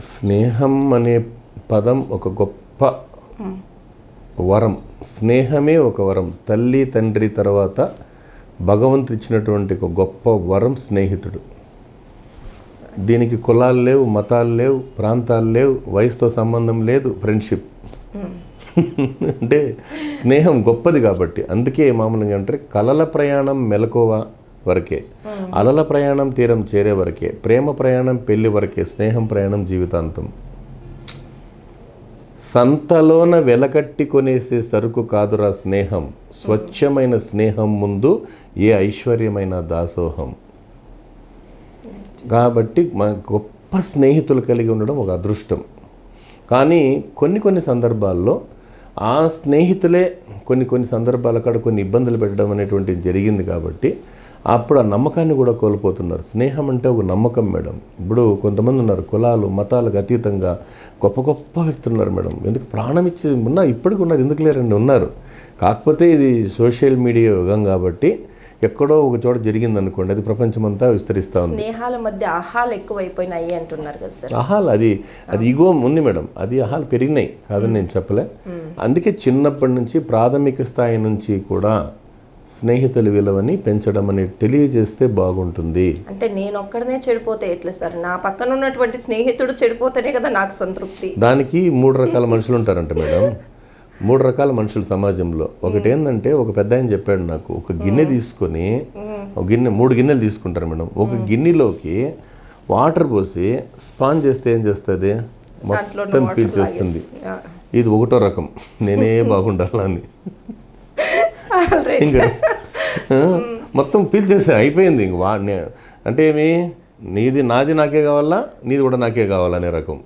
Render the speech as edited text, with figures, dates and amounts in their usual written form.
స్నేహం అనే పదం ఒక గొప్ప వరం. స్నేహమే ఒక వరం. తల్లి తండ్రి తర్వాత భగవంతుడు ఇచ్చినటువంటి ఒక గొప్ప వరం స్నేహితుడు. దీనికి కులాలు లేవు, మతాలు లేవు, ప్రాంతాలు లేవు, వయసుతో సంబంధం లేదు, ఫ్రెండ్షిప్. అంటే స్నేహం గొప్పది కాబట్టి. అందుకే మామూలుగా అంటే కలల ప్రయాణం మెలకువ వరకే, అలల ప్రయాణం తీరం చేరే వరకే, ప్రేమ ప్రయాణం పెళ్లి వరకే, స్నేహం ప్రయాణం జీవితాంతం. సంతలోన వెలకట్టి కొనేసే సరుకు కాదురా స్నేహం, స్వచ్ఛమైన స్నేహం ముందు ఏ ఐశ్వర్యమైన దాసోహం. కాబట్టి గొప్ప స్నేహితులు కలిగి ఉండడం ఒక అదృష్టం. కానీ కొన్ని సందర్భాల్లో ఆ స్నేహితులే కొన్ని సందర్భాల కాడ కొన్ని ఇబ్బందులు పెట్టడం అనేటువంటిది జరిగింది. కాబట్టి అప్పుడు ఆ నమ్మకాన్ని కూడా కోల్పోతున్నారు. స్నేహం అంటే ఒక నమ్మకం మేడం. ఇప్పుడు కొంతమంది ఉన్నారు కులాలు మతాలకు అతీతంగా గొప్ప వ్యక్తులు ఉన్నారు మేడం. ఎందుకు ప్రాణం ఇచ్చి ఇప్పటికి ఉన్నారు, ఎందుకు లేరండి, ఉన్నారు. కాకపోతే ఇది సోషల్ మీడియా యుగం కాబట్టి ఎక్కడో ఒక చోట జరిగింది అనుకోండి, అది ప్రపంచమంతా విస్తరిస్తూ ఉంది. స్నేహాల మధ్య అహాలు ఎక్కువైపోయినాయి అంటున్నారు కదా సార్. అహాలు అది ఇగో ఉంది మేడం. అది అహాలు పెరిగినాయి కాదని నేను చెప్పలే. అందుకే చిన్నప్పటి నుంచి ప్రాథమిక స్థాయి నుంచి కూడా స్నేహితుల విలువని పెంచడం అనేది తెలియజేస్తే బాగుంటుంది. అంటే నేను ఒక్కడనే చెడిపోతే ఎట్లా సార్? నా పక్కన ఉన్నటువంటి స్నేహితుడు చెడిపోతేనే కదా నాకు సంతృప్తి. దానికి 3 రకాల మనుషులు ఉంటారంట మేడం. 3 రకాల మనుషులు సమాజంలో. ఒకటి ఏంటంటే, ఒక పెద్ద ఆయన చెప్పాడు నాకు, ఒక గిన్నె తీసుకొని, ఒక గిన్నె 3 గిన్నెలు తీసుకుంటారు మేడం. ఒక గిన్నెలోకి వాటర్ పోసి స్పాన్ చేస్తే ఏం చేస్తుంది? మొత్తం పీల్చేస్తుంది. ఇది 1వ రకం, నేనే బాగుండాలని. ఇంకా మొత్తం పీల్చేస్తే అయిపోయింది. ఇంక అంటే ఏమి, నాది నాకే కావాలా, నీది కూడా నాకే కావాలనే రకం.